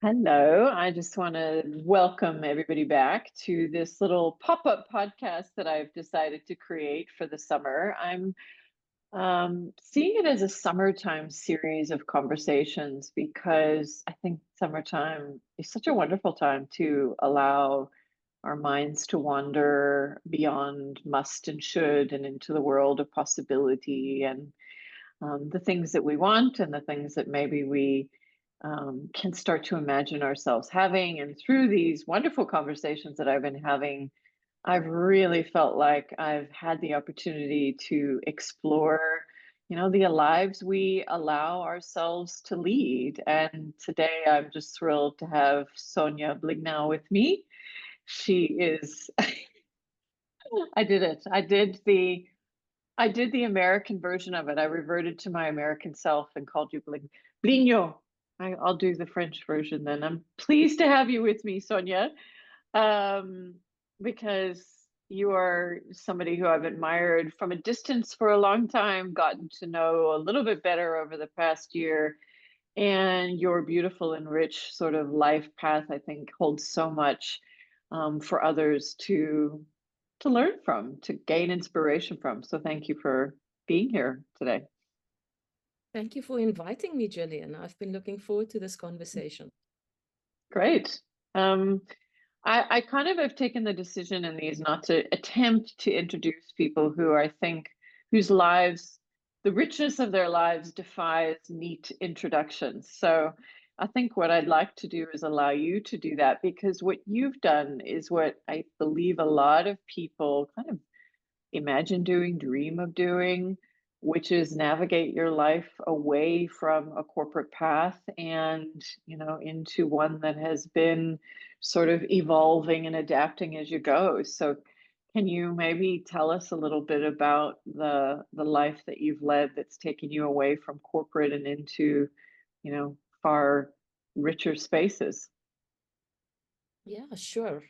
Hello. I just want to welcome everybody back to this little pop-up podcast that I've decided to create for the summer. I'm seeing it as a summertime series of conversations because I think summertime is such a wonderful time to allow our minds to wander beyond must and should and into the world of possibility and the things that we want and the things that maybe we can start to imagine ourselves having. And through these wonderful conversations that I've been having, I've really felt like I've had the opportunity to explore, the lives we allow ourselves to lead. And today I'm just thrilled to have Sonja BLIGNAUT with me. She is, I did it. I did the American version of it. I reverted to my American self and called you BLIGNAUT. I'll do the French version then. I'm pleased to have you with me, Sonja, because you are somebody who I've admired from a distance for a long time, gotten to know a little bit better over the past year. And your beautiful and rich sort of life path, I think, holds so much for others to learn from, to gain inspiration from. So thank you for being here today. Thank you for inviting me, Jillian. I've been looking forward to this conversation. Great. I kind of have taken the decision in these not to attempt to introduce people who I think whose lives, the richness of their lives defies neat introductions. So I think what I'd like to do is allow you to do that, because what you've done is what I believe a lot of people kind of imagine doing, dream of doing, which is navigate your life away from a corporate path and, into one that has been sort of evolving and adapting as you go. So can you maybe tell us a little bit about the life that you've led that's taken you away from corporate and into, far richer spaces? Yeah, sure.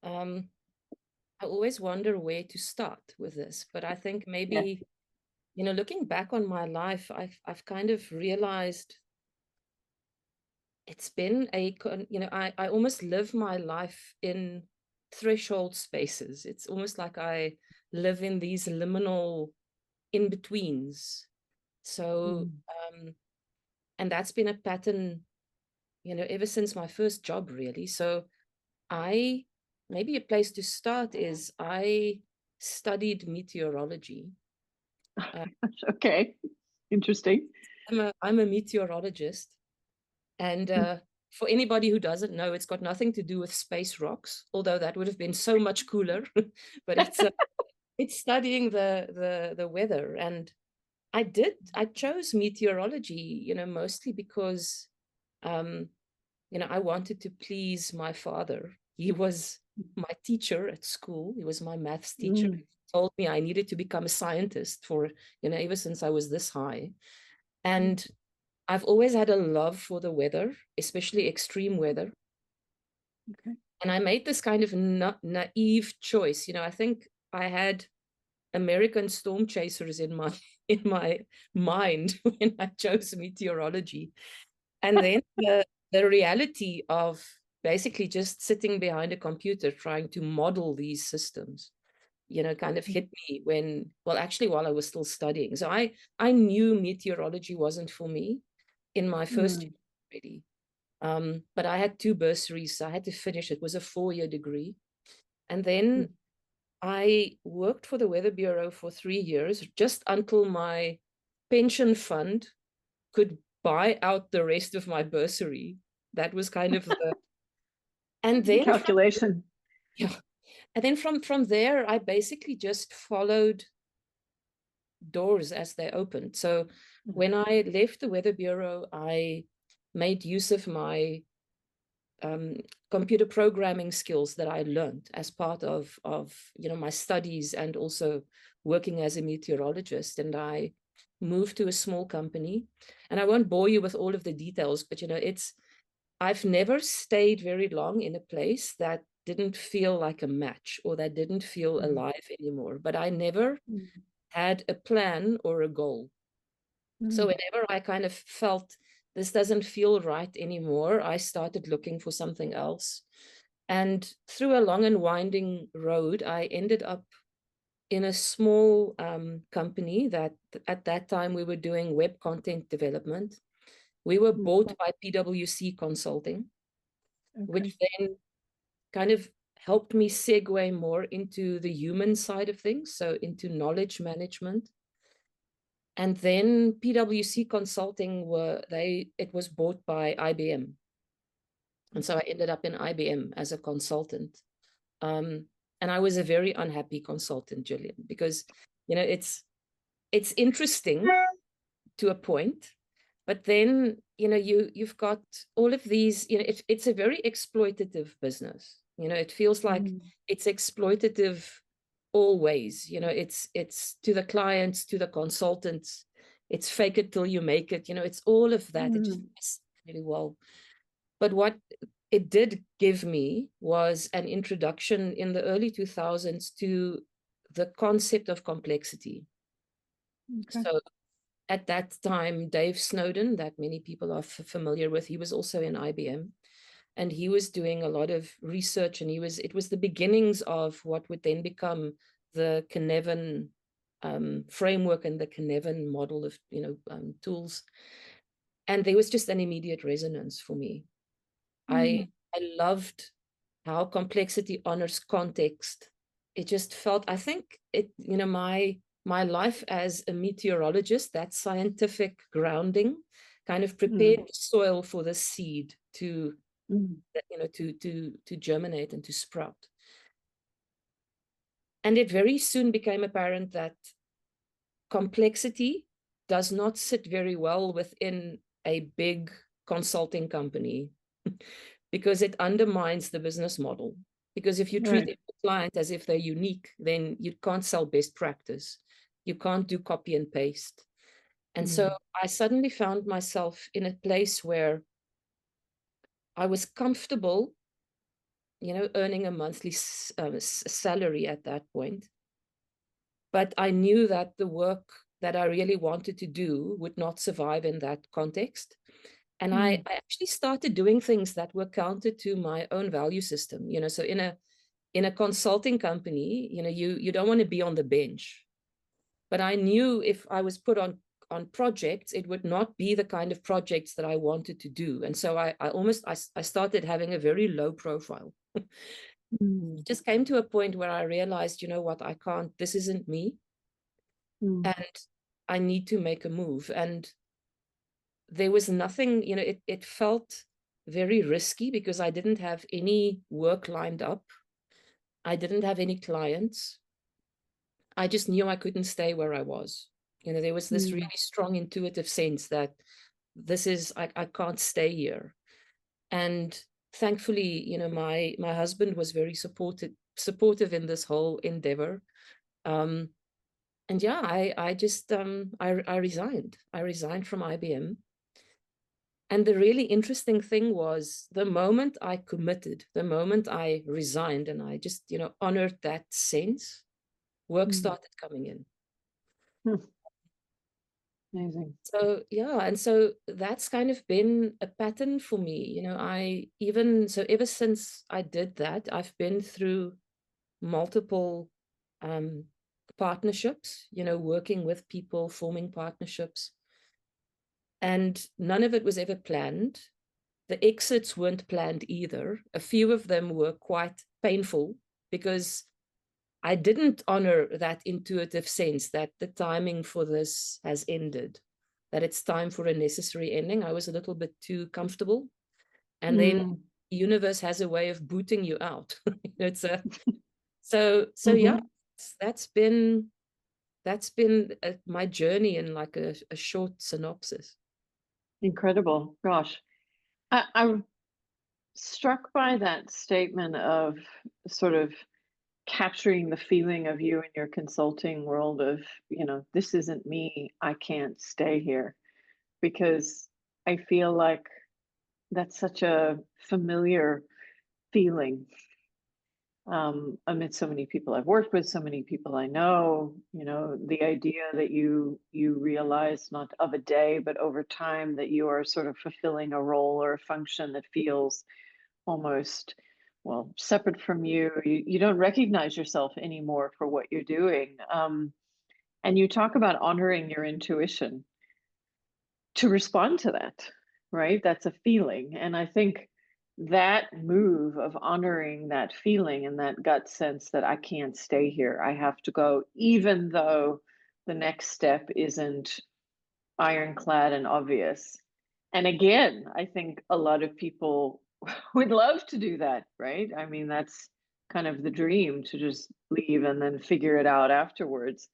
I always wonder where to start with this, but I think Yeah. maybe, looking back on my life, I've kind of realized it's been I almost live my life in threshold spaces. It's almost like I live in these liminal in-betweens. So, Mm. and that's been a pattern, ever since my first job, really. So maybe a place to start is I studied meteorology. Uh, Okay. Interesting. I'm a meteorologist, and for anybody who doesn't know, it's got nothing to do with space rocks, although that would have been so much cooler. But it's studying the weather, and I chose meteorology, mostly because um, I wanted to please my father. He was my teacher at school. He was my maths teacher. Mm. He told me I needed to become a scientist for, ever since I was this high. And I've always had a love for the weather, especially extreme weather. Okay. And I made this kind of naive choice. I think I had American storm chasers in my in my mind when I chose meteorology. And then the reality of basically just sitting behind a computer trying to model these systems, kind of hit me actually while I was still studying. So I knew meteorology wasn't for me in my first year Mm. already. But I had two bursaries, so I had to finish. It was a 4-year degree. And then I worked for the Weather Bureau for 3 years, just until my pension fund could buy out the rest of my bursary. That was kind of the, and then Calculation. yeah, and then from there, I basically just followed doors as they opened. So when I left the Weather Bureau, I made use of my computer programming skills that I learned as part of my studies and also working as a meteorologist. And I moved to a small company, and I won't bore you with all of the details, but I've never stayed very long in a place that didn't feel like a match or that didn't feel alive anymore. But I never had a plan or a goal. So whenever I kind of felt this doesn't feel right anymore. I started looking for something else. And through a long and winding road, I ended up in a small company that at that time we were doing web content development. We were bought by PwC Consulting, which then kind of helped me segue more into the human side of things, so into knowledge management. And then PwC Consulting it was bought by IBM. And so I ended up in IBM as a consultant. And I was a very unhappy consultant, Jillian, because, you know, it's interesting to a point, but then, you know, you've got all of these, you know, it's a very exploitative business. You know, it feels like it's exploitative always. You know, it's to the clients, to the consultants. It's fake it till you make it. You know, it's all of that. It just fits really well. But what it did give me was an introduction in the early 2000s to the concept of complexity. So at that time, Dave Snowden, that many people are familiar with, he was also in IBM, and he was doing a lot of research, and it was the beginnings of what would then become the Cynefin framework and the Cynefin model of, you know, tools. And there was just an immediate resonance for me. I loved how complexity honors context. It just felt, I think it, you know, my life as a meteorologist, that scientific grounding kind of prepared the soil for the seed to, you know, to germinate and to sprout. And it very soon became apparent that complexity does not sit very well within a big consulting company because it undermines the business model. Because if you treat a client as if they're unique, then you can't sell best practice. You can't do copy and paste. And so I suddenly found myself in a place where I was comfortable, you know, earning a monthly salary at that point. But I knew that the work that I really wanted to do would not survive in that context. And I actually started doing things that were counter to my own value system. You know, so in a consulting company, you know, you don't want to be on the bench. But I knew if I was put on projects, it would not be the kind of projects that I wanted to do. And so I started having a very low profile. It just came to a point where I realized, you know what, this isn't me. And I need to make a move. And there was nothing, you know, it felt very risky because I didn't have any work lined up. I didn't have any clients. I just knew I couldn't stay where I was. You know, there was this really strong intuitive sense that I can't stay here. And thankfully, you know, my husband was very supportive in this whole endeavor. And yeah, I just I resigned. I resigned from IBM. And the really interesting thing was the moment I committed, the moment I resigned and I just, you know, honored that sense, work started coming in. Amazing. So, yeah. And so that's kind of been a pattern for me. You know, ever since I did that, I've been through multiple partnerships, you know, working with people, forming partnerships. And none of it was ever planned. The exits weren't planned either. A few of them were quite painful because I didn't honor that intuitive sense that the timing for this has ended, that it's time for a necessary ending. I was a little bit too comfortable. And then the universe has a way of booting you out. It's yeah, that's been my journey in like a short synopsis. Incredible. Gosh. I'm struck by that statement of sort of capturing the feeling of you in your consulting world of, you know, this isn't me, I can't stay here. Because I feel like that's such a familiar feeling. amid so many people I've worked with, so many people I know. The idea that you realize not of a day, but over time that you are sort of fulfilling a role or a function that feels almost, well, separate from you. You don't recognize yourself anymore for what you're doing. And you talk about honoring your intuition to respond to that, right? That's a feeling. And I think that move of honoring that feeling and that gut sense that I can't stay here, I have to go, even though the next step isn't ironclad and obvious. And again, I think a lot of people would love to do that, right? I mean, that's kind of the dream, to just leave and then figure it out afterwards.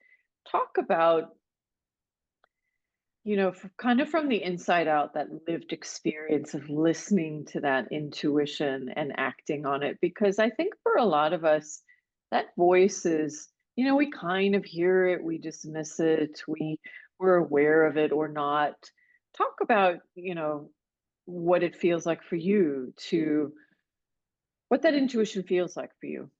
Talk about, kind of from the inside out, that lived experience of listening to that intuition and acting on it. Because I think for a lot of us, that voice is, we kind of hear it, we dismiss it, we're aware of it or not. Talk about, what it feels like for you to, what that intuition feels like for you.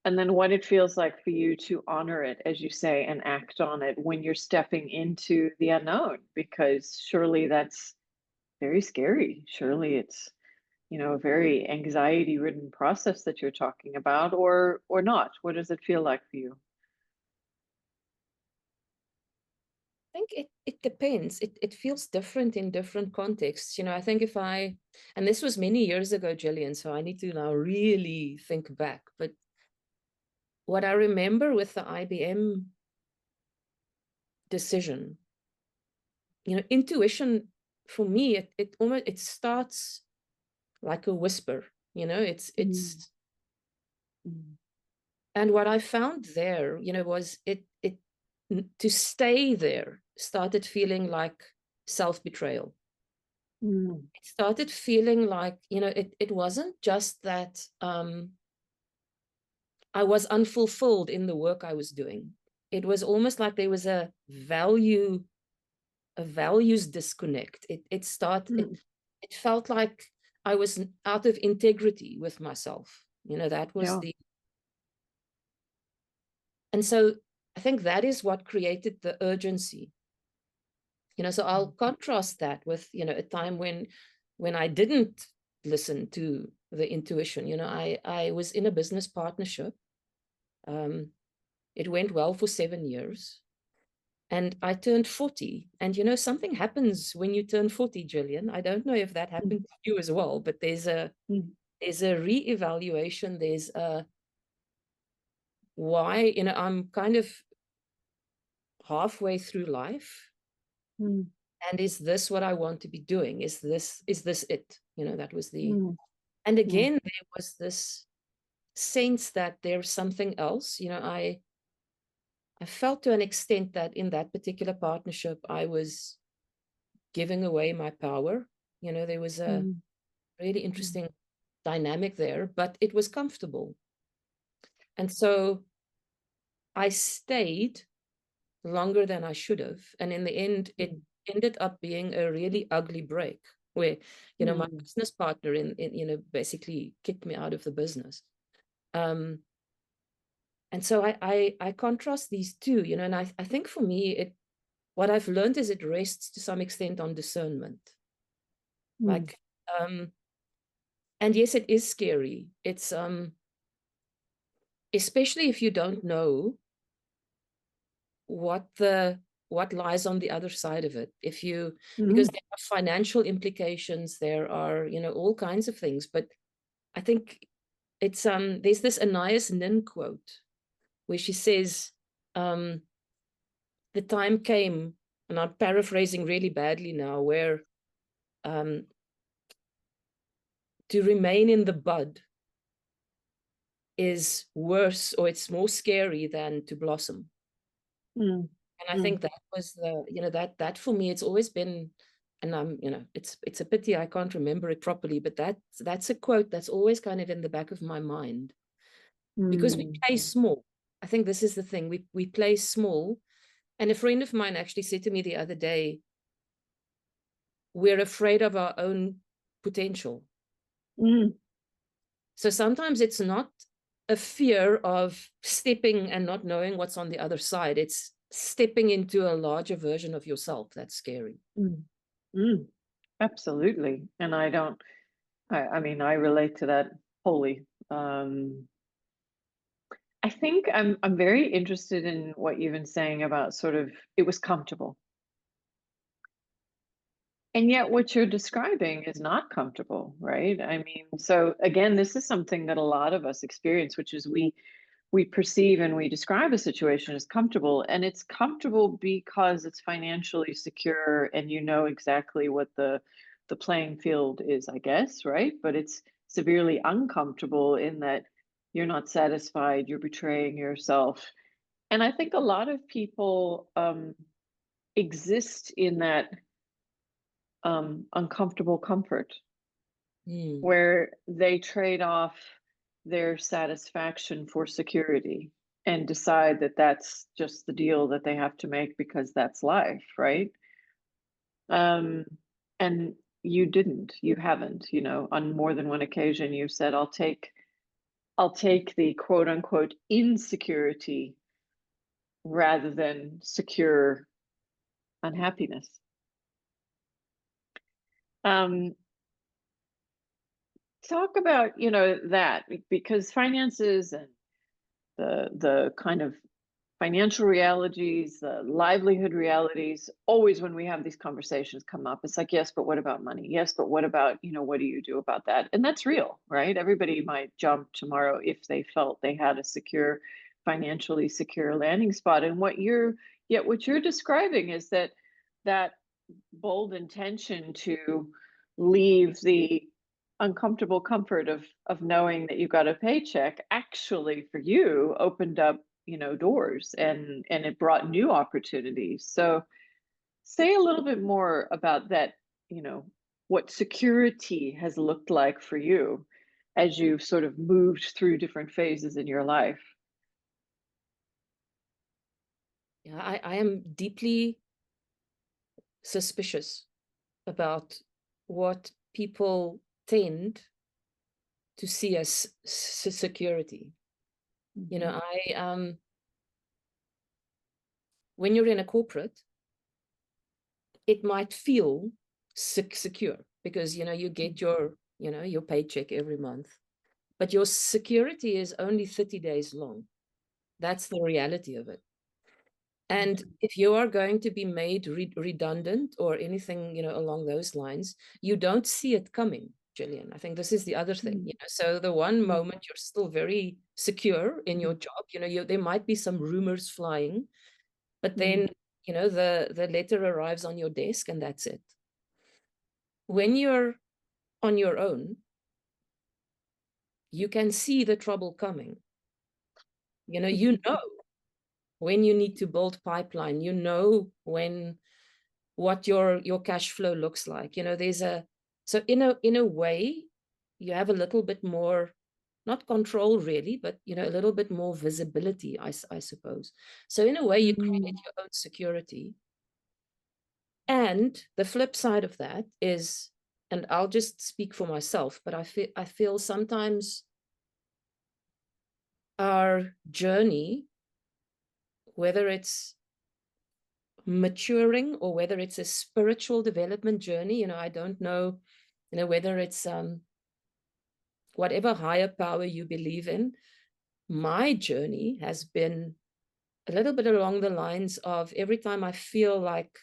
And then what it feels like for you to honor it, as you say, and act on it when you're stepping into the unknown, because surely that's very scary. Surely it's, a very anxiety ridden process that you're talking about, or not. What does it feel like for you? I think it depends. It feels different in different contexts. I think and this was many years ago, Jillian, so I need to now really think back. But what I remember with the IBM decision, intuition for me, it starts like a whisper, Mm, it's, mm, and what I found there, was to stay there started feeling like self-betrayal. mm, It started feeling like, it wasn't just that I was unfulfilled in the work I was doing. It was almost like there was a values disconnect. mm, It felt like I was out of integrity with myself. That was yeah. the, and so I think that is what created the urgency. So I'll Mm, contrast that with, a time when I didn't listen to the intuition. I was in a business partnership. Um, it went well for 7 years. And I turned 40. And something happens when you turn 40, Jillian. I don't know if that mm, happened to you as well, but mm, there's a re-evaluation. There's a why, I'm kind of halfway through life. mm, And is this what I want to be doing? Is this it? That was the, mm, and mm, again, there was this sense that there's something else. I felt to an extent that in that particular partnership, I was giving away my power. There was a mm, really mm, interesting dynamic there, but it was comfortable. And so I stayed longer than I should have. And in the end, it mm, ended up being a really ugly break where, my mm, business partner basically kicked me out of the business. Um, and so I contrast these two, and I think for me, what I've learned is it rests to some extent on discernment. mm, Like, and yes, it is scary. It's, especially if you don't know what lies on the other side of it. Because mm, there are financial implications, there are, all kinds of things. But I think it's, there's this Anais Nin quote where she says, the time came, and I'm paraphrasing really badly now, where um, to remain in the bud is worse, or it's more scary than to blossom. mm, And I mm, think that was that for me, it's always been, and it's a pity I can't remember it properly, but that's a quote that's always kind of in the back of my mind, because we mm, play small. I think this is the thing, we play small. And a friend of mine actually said to me the other day, we're afraid of our own potential. mm, So sometimes it's not a fear of stepping and not knowing what's on the other side. It's stepping into a larger version of yourself. That's scary. Mm. Mm. Absolutely. And I mean, I relate to that wholly. I think I'm very interested in what you've been saying about sort of it was comfortable. And yet what you're describing is not comfortable, right? I mean, so again, this is something that a lot of us experience, which is we perceive and we describe a situation as comfortable, and it's comfortable because it's financially secure and you know exactly what the playing field is, I guess, right? But it's severely uncomfortable in that you're not satisfied, you're betraying yourself. And I think a lot of people exist in that uncomfortable comfort Mm. where they trade off their satisfaction for security and decide that that's just the deal that they have to make because that's life, right? Um, and you haven't, you know, on more than one occasion you've said, I'll take the quote unquote insecurity rather than secure unhappiness. Um, Talk about, you know, that because finances and the kind of financial realities, the livelihood realities, always when we have these conversations come up, it's like, yes, but what about money? Yes, but what about, you know, what do you do about that? And that's real, right? Everybody might jump tomorrow if they felt they had a secure, financially secure landing spot. And what you're describing is that bold intention to leave the uncomfortable comfort of knowing that you got a paycheck actually for you opened up, you know, doors and it brought new opportunities. So say a little bit more about that, you know, what security has looked like for you as you've sort of moved through different phases in your life. Yeah, I am deeply suspicious about what people tend to see as security. You Mhm. know, when you're in a corporate, it might feel secure because, you know, you get your, you know, your paycheck every month, but your security is only 30 days long. That's the reality of it. And Mhm. if you are going to be made redundant or anything, you know, along those lines, you don't see it coming, Jillian. I think this is the other thing, you know. So the one Mhm. moment you're still very secure in your Mhm. job, you know, there might be some rumors flying, but Mhm. then, you know, the letter arrives on your desk and that's it. When you're on your own, you can see the trouble coming. You know when you need to build pipeline, you know when what your cash flow looks like. You know, so in a way, you have a little bit more, not control really, but you know, a little bit more visibility, I suppose. So in a way, you create Mhm. your own security. And the flip side of that is, and I'll just speak for myself, but I feel sometimes our journey, whether it's maturing or whether it's a spiritual development journey, you know, I don't know, you know, whether it's whatever higher power you believe in. My journey has been a little bit along the lines of every time I feel like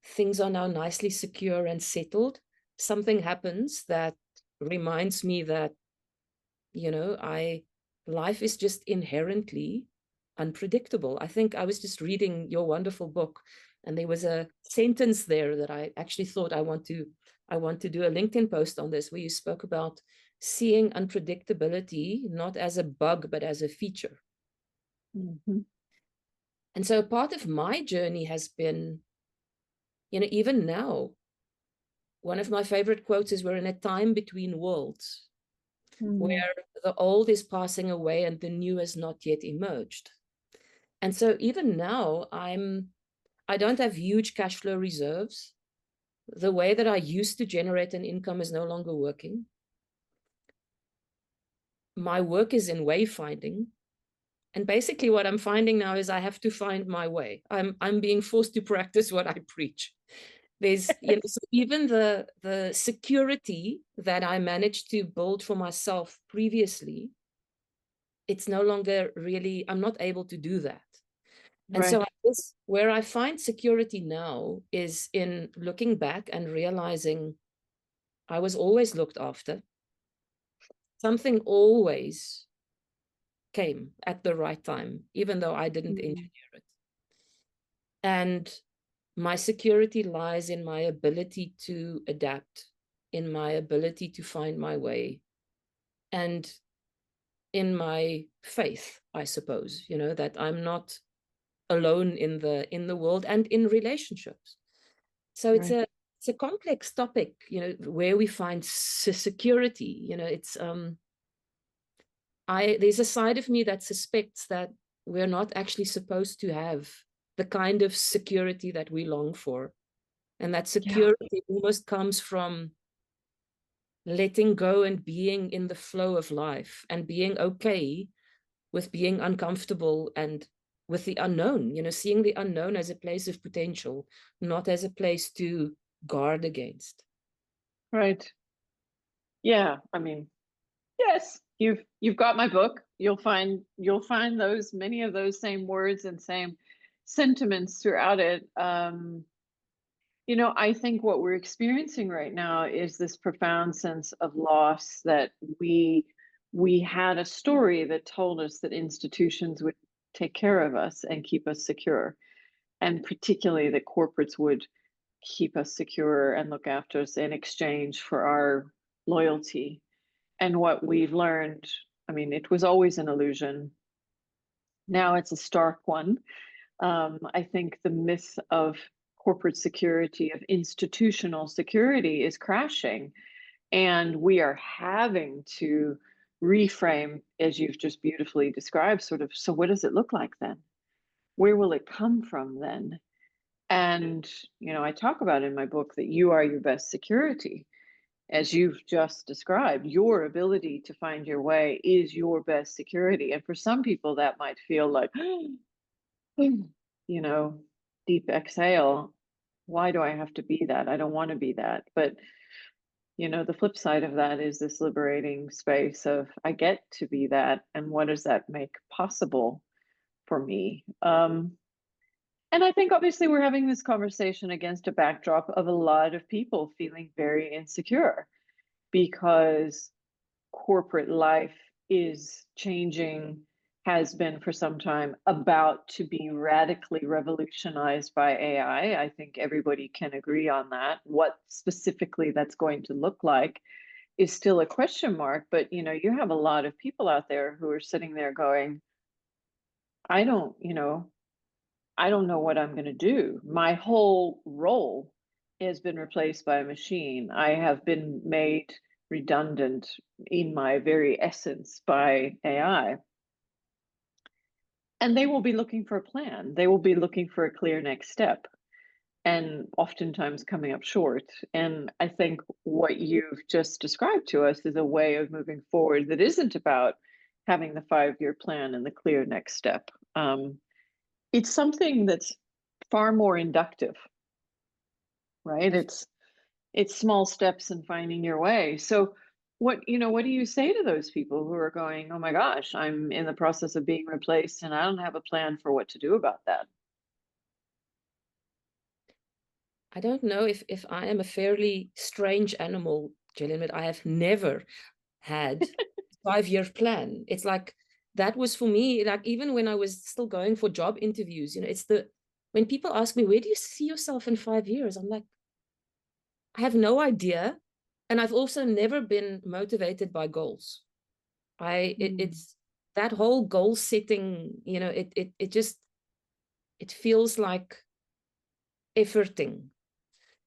things are now nicely secure and settled, something happens that reminds me that, you know, life is just inherently unpredictable. I think I was just reading your wonderful book, and there was a sentence there that I actually thought I want to do a LinkedIn post on this, where you spoke about seeing unpredictability not as a bug but as a feature. Mhm. And so part of my journey has been, you know, even now, one of my favorite quotes is, we're in a time between worlds, Mhm. where the old is passing away and the new has not yet emerged. And so even now, I don't have huge cash flow reserves. The way that I used to generate an income is no longer working. my work is in wayfinding. And basically what I'm finding now is I have to find my way. I'm being forced to practice what I preach. There's, you know, so even the security that I managed to build for myself previously, it's no longer really, I'm not able to do that. And so Right. I guess where I find security now is in looking back and realizing I was always looked after. Something always came at the right time, even though I didn't engineer it. And my security lies in my ability to adapt, in my ability to find my way, and in my faith, I suppose, you know, that I'm not alone in the world and in relationships. So Right. it's a complex topic, you know, where we find security. You know, it's there's a side of me that suspects that we're not actually supposed to have the kind of security that we long for. And that Yeah. security almost comes from letting go and being in the flow of life and being okay with being uncomfortable and with the unknown, you know, seeing the unknown as a place of potential, not as a place to guard against. Right. Yeah. I mean, yes, you've got my book. You'll find those many of those same words and same sentiments throughout it. I think what we're experiencing right now is this profound sense of loss that we had a story that told us that institutions would take care of us and keep us secure, and particularly that corporates would keep us secure and look after us in exchange for our loyalty. And what we've learned, I mean, it was always an illusion. Now it's a stark one. I think the myth of corporate security, of institutional security, is crashing. And we are having to reframe, as you've just beautifully described, sort of, so what does it look like then? Where will it come from then? And, I talk about in my book that you are your best security. As you've just described, your ability to find your way is your best security. And for some people, that might feel like, you know, deep exhale. Why do I have to be that? I don't want to be that. But, the flip side of that is this liberating space of I get to be that. And what does that make possible for me? And I think obviously we're having this conversation against a backdrop of a lot of people feeling very insecure because corporate life is changing, has been for some time, about to be radically revolutionized by AI. I think everybody can agree on that. What specifically that's going to look like is still a question mark, but you have a lot of people out there who are sitting there going, I don't, I don't know what I'm going to do. My whole role has been replaced by a machine. I have been made redundant in my very essence by AI. And they will be looking for a plan. They will be looking for a clear next step, and oftentimes coming up short. And I think what you've just described to us is a way of moving forward that isn't about having the 5-year plan and the clear next step. It's something that's far more inductive, right? It's small steps in finding your way. So what do you say to those people who are going, oh my gosh, I'm in the process of being replaced and I don't have a plan for what to do about that? I don't know if I am a fairly strange animal, Jillian, but I have never had a 5-year plan. It's like that was for me, like even when I was still going for job interviews, it's when people ask me, where do you see yourself in 5 years? I'm like, I have no idea. And I've also never been motivated by goals. It's that whole goal setting, it just, it feels like efforting.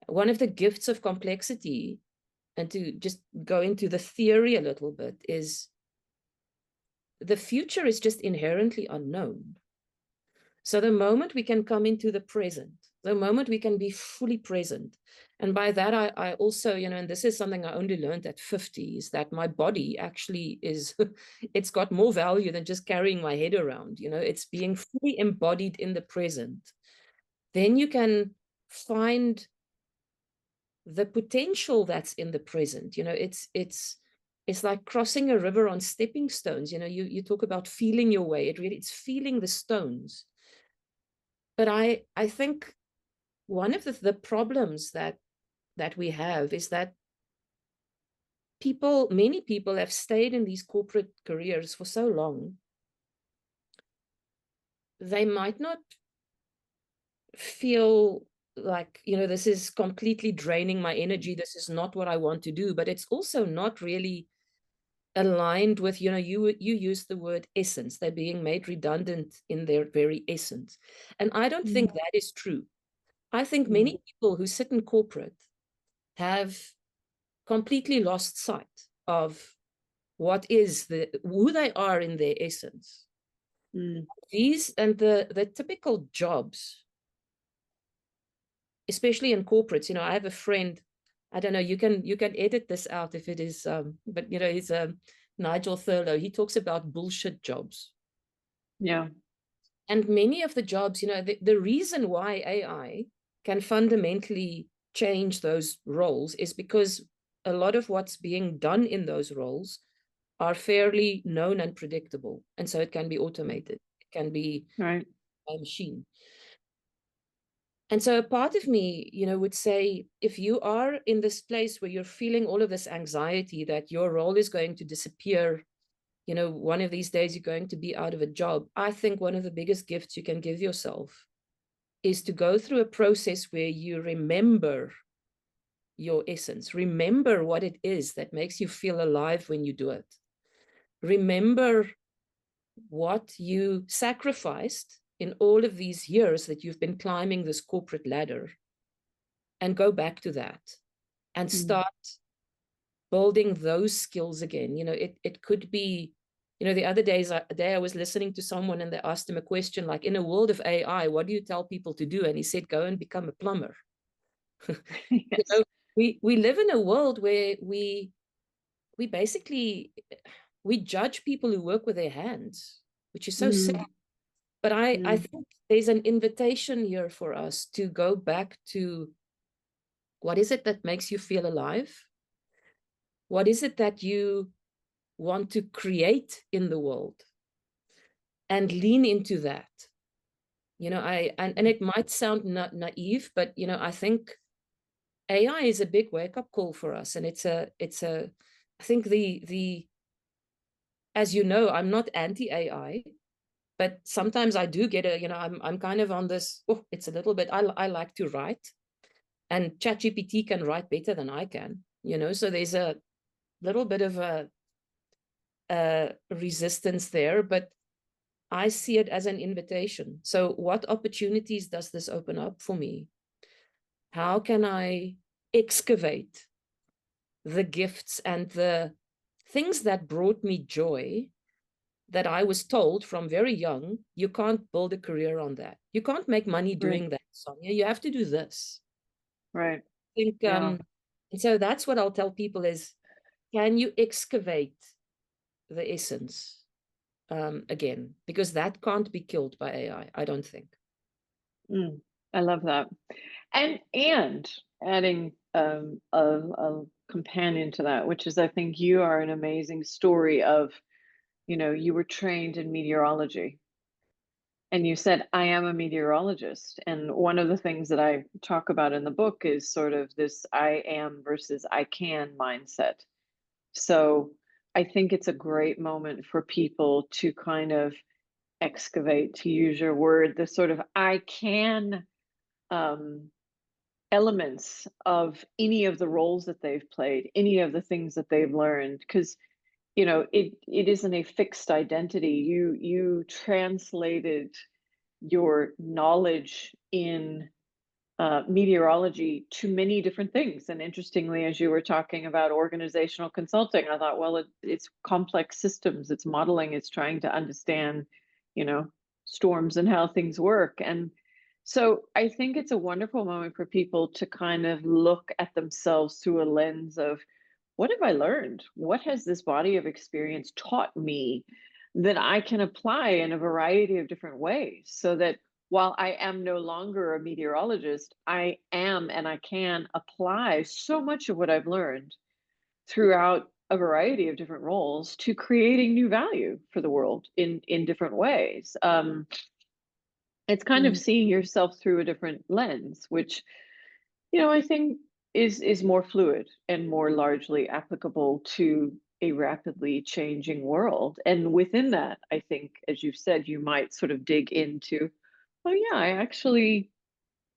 One of the gifts of complexity, and to just go into the theory a little bit, is the future is just inherently unknown. So the moment we can come into the present The moment we can be fully present. And by that, I also, and this is something I only learned at 50, is that my body actually is, it's got more value than just carrying my head around. It's being fully embodied in the present. Then you can find the potential that's in the present. It's like crossing a river on stepping stones. You talk about feeling your way. It's feeling the stones. But I think one of the problems that we have is that many people have stayed in these corporate careers for so long, they might not feel like, this is completely draining my energy, this is not what I want to do, but it's also not really aligned with, you use the word essence. They're being made redundant in their very essence. And I don't think that is true. I think many people who sit in corporate have completely lost sight of who they are in their essence. These and the typical jobs, especially in corporates, I have a friend, I don't know, you can edit this out if it is, but he's Nigel Thurlow. He talks about bullshit jobs. Yeah. And many of the jobs, the reason why AI can fundamentally change those roles is because a lot of what's being done in those roles are fairly known and predictable. And so it can be automated. It can be right. a machine. And so a part of me, would say, if you are in this place where you're feeling all of this anxiety that your role is going to disappear, one of these days you're going to be out of a job, I think one of the biggest gifts you can give yourself is to go through a process where you remember your essence, remember what it is that makes you feel alive when you do it. Remember what you sacrificed in all of these years that you've been climbing this corporate ladder, and go back to that and start building those skills again. It could be, the other day I was listening to someone and they asked him a question like, in a world of AI, what do you tell people to do? And he said, go and become a plumber. Yes. We live in a world where we basically, we judge people who work with their hands, which is so sad. But I think there's an invitation here for us to go back to, what is it that makes you feel alive? What is it that you want to create in the world? And lean into that. And it might sound naive, but I think AI is a big wake-up call for us. And I think as you know, I'm not anti-AI, but sometimes I do get I'm kind of on this, it's a little bit, I like to write, and ChatGPT can write better than I can, so there's a little bit of a resistance there, but I see it as an invitation. So what opportunities does this open up for me? How can I excavate the gifts and the things that brought me joy, that I was told from very young, you can't build a career on that. You can't make money doing that, Sonja. You have to do this. Right. I think, and so that's what I'll tell people is, can you excavate the essence again? Because that can't be killed by AI, I don't think. I love that. And adding a companion to that, which is, I think you are an amazing story of, you were trained in meteorology. And you said, I am a meteorologist. And one of the things that I talk about in the book is sort of this I am versus I can mindset. So I think it's a great moment for people to kind of excavate, to use your word, the sort of I can elements of any of the roles that they've played, any of the things that they've learned. Because it isn't a fixed identity. You translated your knowledge in meteorology to many different things. And interestingly, as you were talking about organizational consulting, I thought, well, it's complex systems, it's modeling, it's trying to understand, storms and how things work. And So I think it's a wonderful moment for people to kind of look at themselves through a lens of, what have I learned? What has this body of experience taught me that I can apply in a variety of different ways, so that while I am no longer a meteorologist, I am and I can apply so much of what I've learned throughout a variety of different roles to creating new value for the world in different ways. It's kind of Mm. seeing yourself through a different lens, which, I think is more fluid and more largely applicable to a rapidly changing world. And within that, I think, as you've said, you might sort of dig into, oh yeah, I actually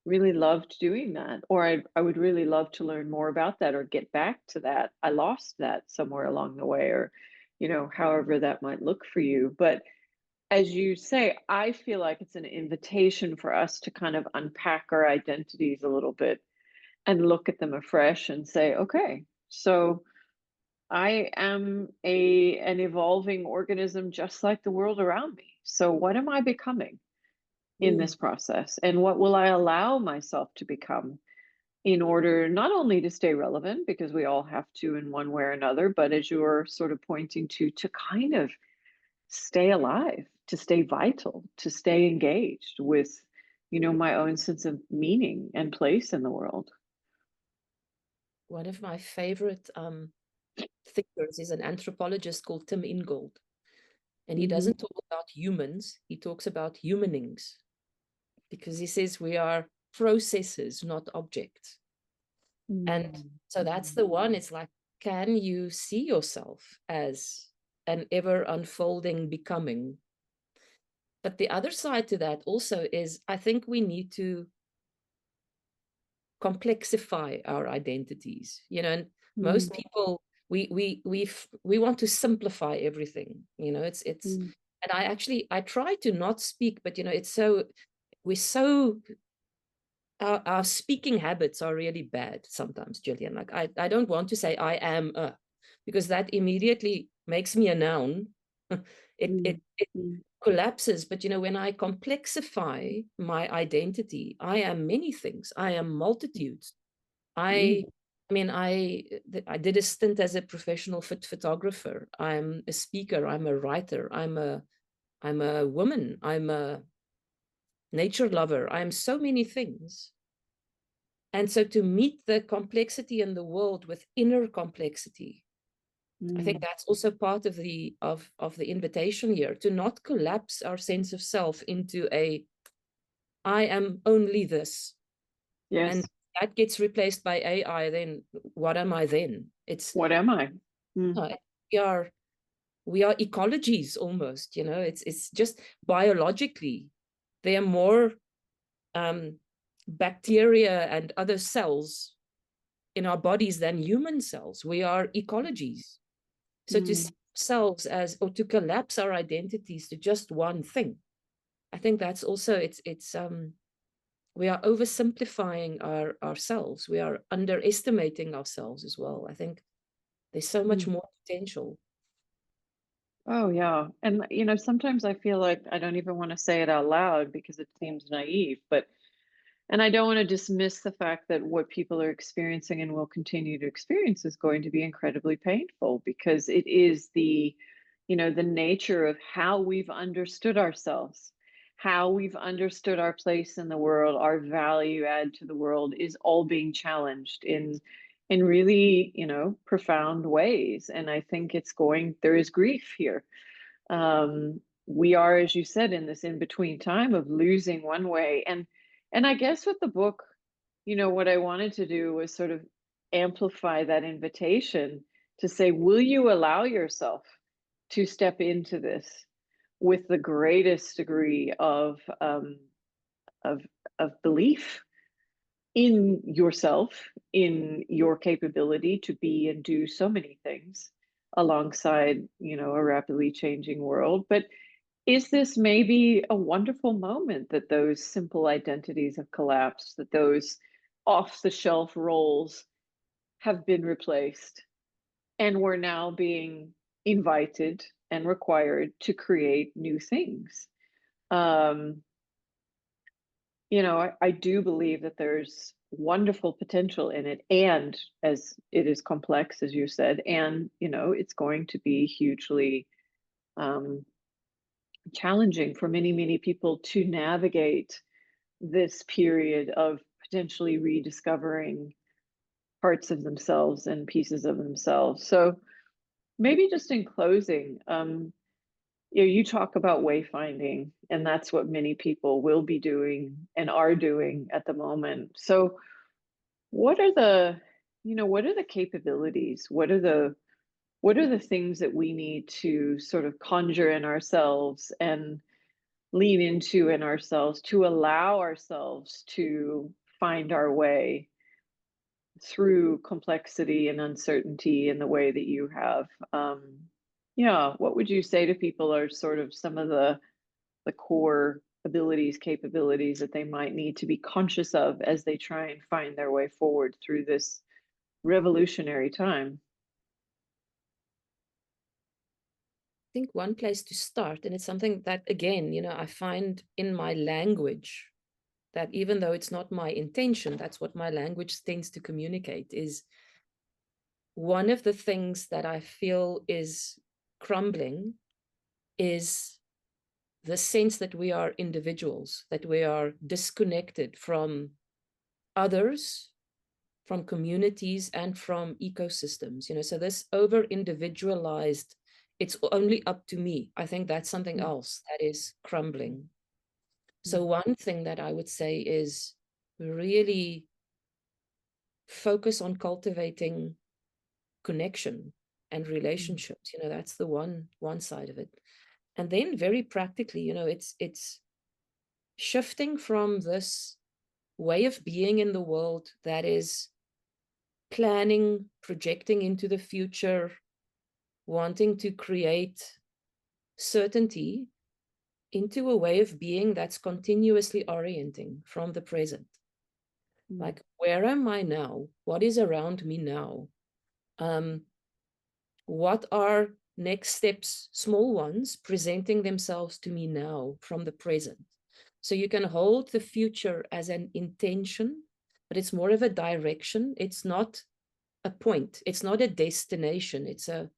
really loved doing that, or I would really love to learn more about that or get back to that. I lost that somewhere along the way, or however that might look for you. But as you say, I feel like it's an invitation for us to kind of unpack our identities a little bit and look at them afresh and say, okay, so I am an evolving organism just like the world around me. So what am I becoming in Mm. this process? And what will I allow myself to become in order not only to stay relevant, because we all have to in one way or another, but as you're sort of pointing to kind of stay alive, to stay vital, to stay engaged with, my own sense of meaning and place in the world. One of my favorite thinkers is an anthropologist called Tim Ingold. And he Hmm. doesn't talk about humans, he talks about humanings, because he says we are processes, not objects. And so that's the one. It's like, can you see yourself as an ever unfolding becoming? But the other side to that also is, I think we need to complexify our identities, and most people, we want to simplify everything, it's Mm, and I try to not speak, but it's so, we're so, our speaking habits are really bad sometimes, Jillian. Like, I don't want to say I am a, because that immediately makes me a noun. It mm, collapses. But when I complexify my identity, I am many things. I am multitudes. mm, I I mean, I did a stint as a professional photographer. I'm a speaker. I'm a writer. I'm a woman. I'm a nature lover. I'm so many things. And so to meet the complexity in the world with inner complexity, I think mm. that's also part of the invitation here, to not collapse our sense of self into a I am only this. And Yes. that gets replaced by AI, then what am I then? It's What am I? Mm, uh, we are we are ecologies almost, it's just biologically there are more bacteria and other cells in our bodies than human cells. We are ecologies. So to see mm. ourselves as, or to collapse our identities to just one thing, I think that's also, it's we are oversimplifying ourselves. We are underestimating ourselves as well. I think there's so much Mm. more potential. Oh, yeah. And, sometimes I feel like I don't even want to say it out loud because it seems naive, but, and I don't want to dismiss the fact that what people are experiencing and will continue to experience is going to be incredibly painful, because it is the nature of how we've understood ourselves, how we've understood our place in the world, our value add to the world is all being challenged in really, profound ways. And I think there is grief here. We are, as you said, in this in-between time of losing one way. And I guess with the book, what I wanted to do was sort of amplify that invitation to say, will you allow yourself to step into this with the greatest degree of of belief in yourself, in your capability to be and do so many things alongside, a rapidly changing world. But is this maybe a wonderful moment that those simple identities have collapsed, that those off the shelf roles have been replaced, and we're now being invited and required to create new things? Um, you know, I do believe that there's wonderful potential in it, and as it is complex, as you said, and you know, it's going to be hugely um, challenging for many, many people to navigate this period of potentially rediscovering parts of themselves and pieces of themselves. So maybe just in closing, you know, you talk about wayfinding, and that's what many people will be doing and are doing at the moment. So what are the, you know, what are the capabilities? What are the things that we need to sort of conjure in ourselves and lean into in ourselves to allow ourselves to find our way through complexity and uncertainty in the way that you have? Yeah, what would you say to people are sort of some of the core abilities, capabilities that they might need to be conscious of as they try and find their way forward through this revolutionary time? think one place to start, and it's something that, again, I find in my language, that even though it's not my intention, that's what my language tends to communicate, is one of the things that I feel is crumbling is the sense that we are individuals, that we are disconnected from others, from communities, and from ecosystems. So this over individualized, it's only up to me. I think that's something Mm, else that is crumbling. So mm, one thing that I would say is really focus on cultivating connection and mm, relationships. That's the one side of it. And then very practically, it's shifting from this way of being in the world that is planning, projecting into the future, wanting to create certainty, into a way of being that's continuously orienting from the present. mm, Like, where am I now? What is around me now? What are next steps, small ones, presenting themselves to me now from the present? So you can hold the future as an intention, but it's more of a direction. It's not a point. It's not a destination. It's a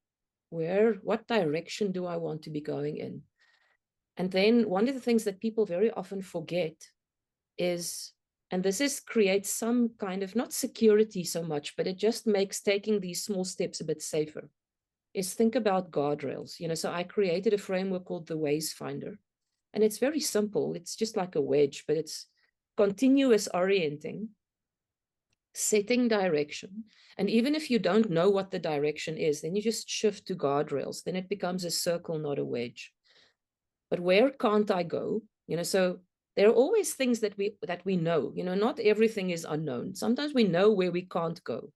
what direction do I want to be going in? And then one of the things that people very often forget is, and this is creates some kind of not security so much, but it just makes taking these small steps a bit safer, is think about guardrails. So I created a framework called the Ways Finder, and it's very simple. It's just like a wedge, but it's continuous orienting, setting direction. And even if you don't know what the direction is, then you just shift to guardrails. Then it becomes a circle, not a wedge. But where can't I go? So there are always things that we know. Not everything is unknown. Sometimes we know where we can't go.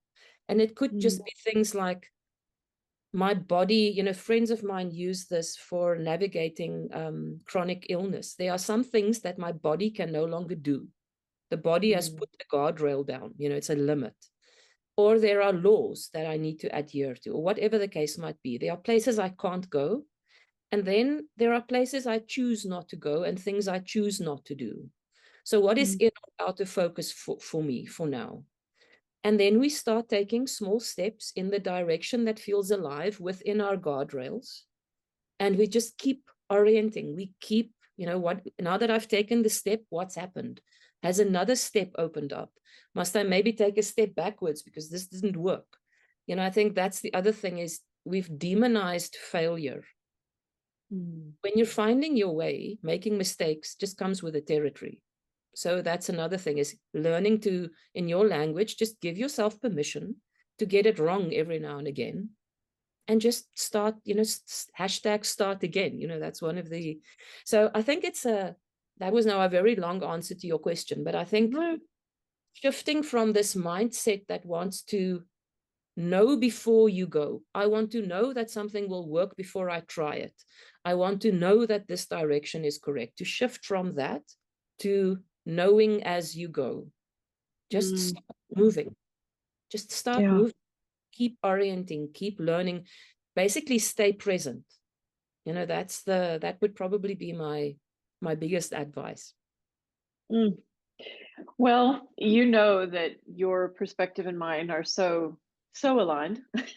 And it could mm, just be things like my body. Friends of mine use this for navigating chronic illness. There are some things that my body can no longer do. The body has mm, put the guardrail down. It's a limit. Or there are laws that I need to adhere to, or whatever the case might be. There are places I can't go. And then there are places I choose not to go and things I choose not to do. So what is mm, in or out of focus for me for now? And then we start taking small steps in the direction that feels alive within our guardrails. And we just keep orienting. We keep, what, now that I've taken the step, what's happened? Has another step opened up? Must I maybe take a step backwards because this didn't work? I think that's the other thing, is we've demonized failure. mm, When you're finding your way, making mistakes just comes with the territory. So that's another thing, is learning to, in your language, just give yourself permission to get it wrong every now and again, and just start, hashtag start again. That's one of the, so I think that was now a very long answer to your question, but I think mm, shifting from this mindset that wants to know before you go. I want to know that something will work before I try it. I want to know that this direction is correct. To shift from that to knowing as you go. Just mm. start moving. Just start Yeah. moving. Keep orienting, keep learning. Basically stay present. That would probably be my biggest advice. Mm. Well, you know that your perspective and mine are so aligned because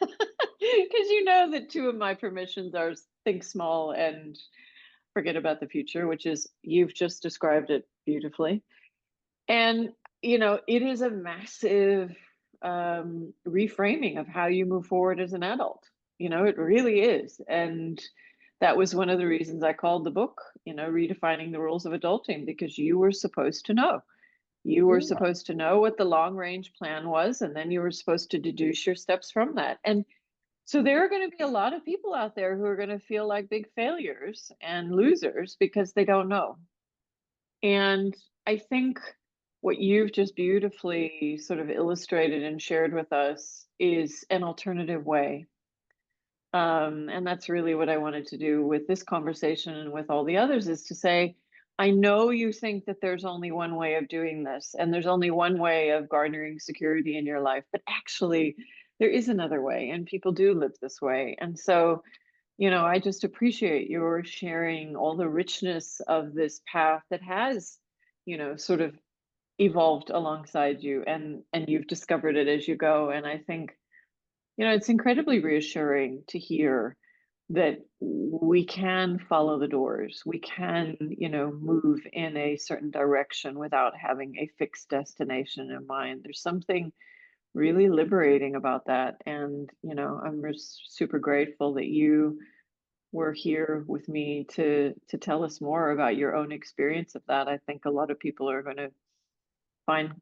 you know that two of my permissions are think small and forget about the future, which is you've just described it beautifully. And it is a massive reframing of how you move forward as an adult. It really is. And that was one of the reasons I called the book, Redefining the Rules of Adulting, because you were supposed to know. You were Yeah. supposed to know what the long range plan was, and then you were supposed to deduce your steps from that. And so there are going to be a lot of people out there who are going to feel like big failures and losers because they don't know. And I think what you've just beautifully sort of illustrated and shared with us is an alternative way. And that's really what I wanted to do with this conversation and with all the others, is to say, I know you think that there's only one way of doing this, and there's only one way of garnering security in your life, but actually, there is another way, and people do live this way. And so, I just appreciate your sharing all the richness of this path that has, sort of evolved alongside you, and you've discovered it as you go. And I think, it's incredibly reassuring to hear that we can follow the doors. We can, move in a certain direction without having a fixed destination in mind. There's something really liberating about that. And, I'm just super grateful that you were here with me to tell us more about your own experience of that. I think a lot of people are going to find,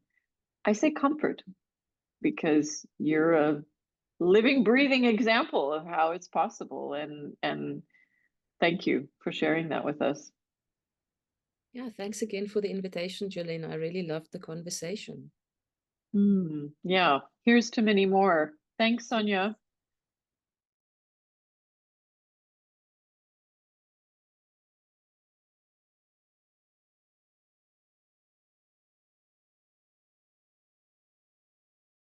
I say, comfort, because you're a living, breathing example of how it's possible. And thank you for sharing that with us. Yeah, thanks again for the invitation, Jillian. I really loved the conversation. Yeah, here's to many more. Thanks, Sonja.